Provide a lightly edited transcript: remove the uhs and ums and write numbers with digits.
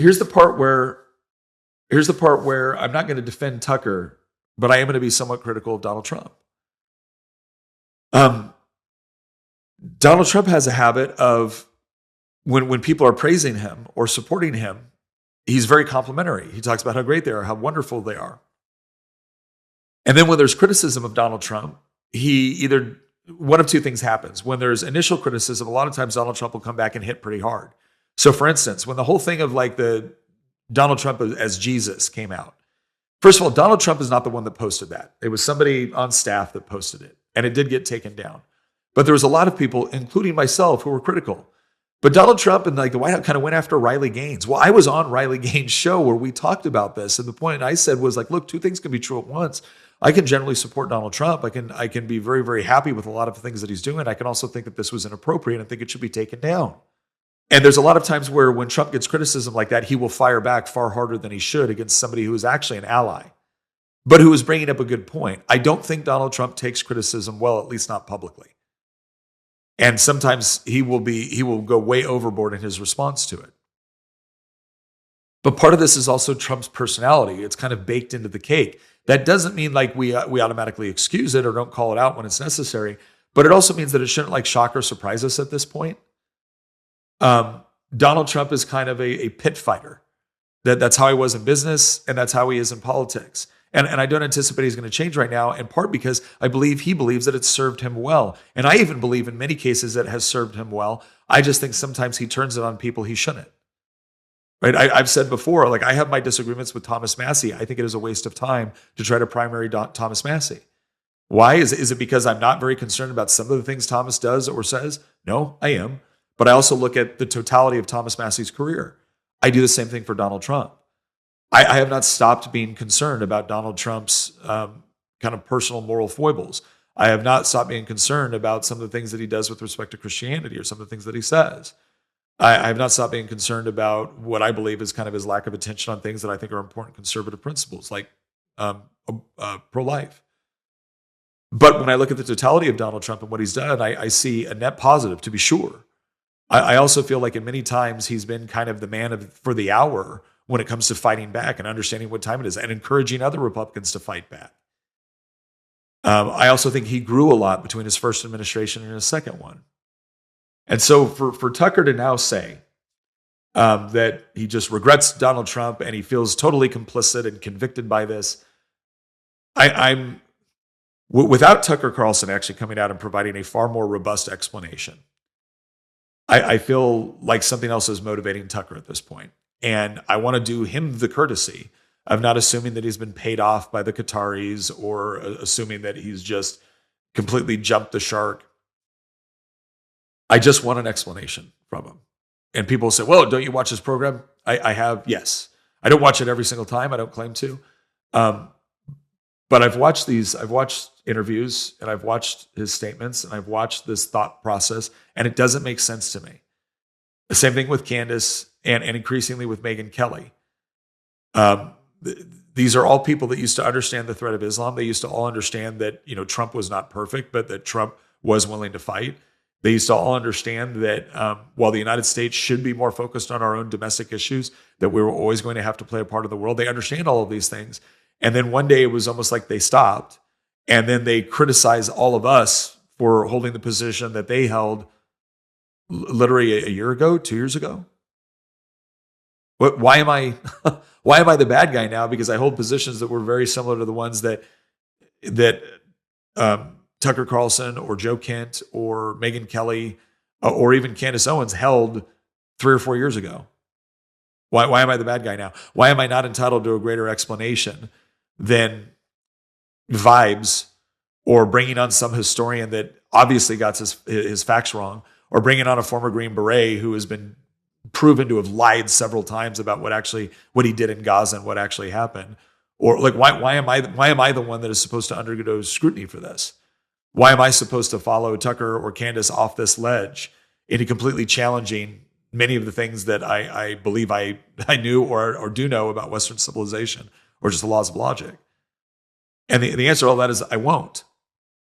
here's the part where I'm not going to defend Tucker, but I am going to be somewhat critical of Donald Trump. Donald Trump has a habit of when people are praising him or supporting him, he's very complimentary. He talks about how great they are, how wonderful they are. And then when there's criticism of Donald Trump, one of two things happens. When there's initial criticism, a lot of times Donald Trump will come back and hit pretty hard. So for instance, when the whole thing of like the Donald Trump as Jesus came out, first of all, Donald Trump is not the one that posted that. It was somebody on staff that posted it, and it did get taken down. But there was a lot of people, including myself, who were critical. But Donald Trump and like the White House kind of went after Riley Gaines. Well, I was on Riley Gaines' show where we talked about this, and the point I said was like, look, two things can be true at once. I can generally support Donald Trump. I can be very, very happy with a lot of the things that he's doing. I can also think that this was inappropriate and think it should be taken down. And there's a lot of times where when Trump gets criticism like that, he will fire back far harder than he should against somebody who is actually an ally, but who is bringing up a good point. I don't think Donald Trump takes criticism well, at least not publicly. And sometimes he will go way overboard in his response to it. But part of this is also Trump's personality. It's kind of baked into the cake. That doesn't mean like we automatically excuse it or don't call it out when it's necessary, but it also means that it shouldn't like shock or surprise us at this point. Donald Trump is kind of a pit fighter. That's how he was in business, and that's how he is in politics. And I don't anticipate he's going to change right now, in part because I believe he believes that it's served him well. And I even believe in many cases that it has served him well. I just think sometimes he turns it on people he shouldn't. Right? I've said before, like I have my disagreements with Thomas Massie. I think it is a waste of time to try to primary Thomas Massie. Why? Is it because I'm not very concerned about some of the things Thomas does or says? No, I am. But I also look at the totality of Thomas Massie's career. I do the same thing for Donald Trump. I have not stopped being concerned about Donald Trump's kind of personal moral foibles. I have not stopped being concerned about some of the things that he does with respect to Christianity or some of the things that he says. I have not stopped being concerned about what I believe is kind of his lack of attention on things that I think are important conservative principles, like pro-life. But when I look at the totality of Donald Trump and what he's done, I see a net positive, to be sure. I also feel like in many times he's been kind of the man for the hour when it comes to fighting back and understanding what time it is and encouraging other Republicans to fight back. I also think he grew a lot between his first administration and his second one. And so for Tucker to now say that he just regrets Donald Trump and he feels totally complicit and convicted by this, I'm without Tucker Carlson actually coming out and providing a far more robust explanation, I feel like something else is motivating Tucker at this point. And I want to do him the courtesy of not assuming that he's been paid off by the Qataris or assuming that he's just completely jumped the shark. I just want an explanation from him. And people say, well, don't you watch this program? I have, yes. I don't watch it every single time. I don't claim to. But I've watched interviews and I've watched his statements and I've watched this thought process, and it doesn't make sense to me. The same thing with Candace and increasingly with Megyn Kelly. These are all people that used to understand the threat of Islam. They used to all understand that, Trump was not perfect, but that Trump was willing to fight. They used to all understand that while the United States should be more focused on our own domestic issues, that we were always going to have to play a part of the world. They understand all of these things. And then one day it was almost like they stopped, and then they criticize all of us for holding the position that they held literally a year ago, 2 years ago. Why am I the bad guy now? Because I hold positions that were very similar to the ones that Tucker Carlson or Joe Kent or Megyn Kelly or even Candace Owens held 3 or 4 years ago. Why am I the bad guy now? Why am I not entitled to a greater explanation than vibes or bringing on some historian that obviously got his facts wrong, or bringing on a former Green Beret who has been proven to have lied several times about what he did in Gaza and what actually happened? Or like, why am I the one that is supposed to undergo scrutiny for this? Why am I supposed to follow Tucker or Candace off this ledge into completely challenging many of the things that I believe I knew or do know about Western civilization or just the laws of logic? And the answer to all that is I won't.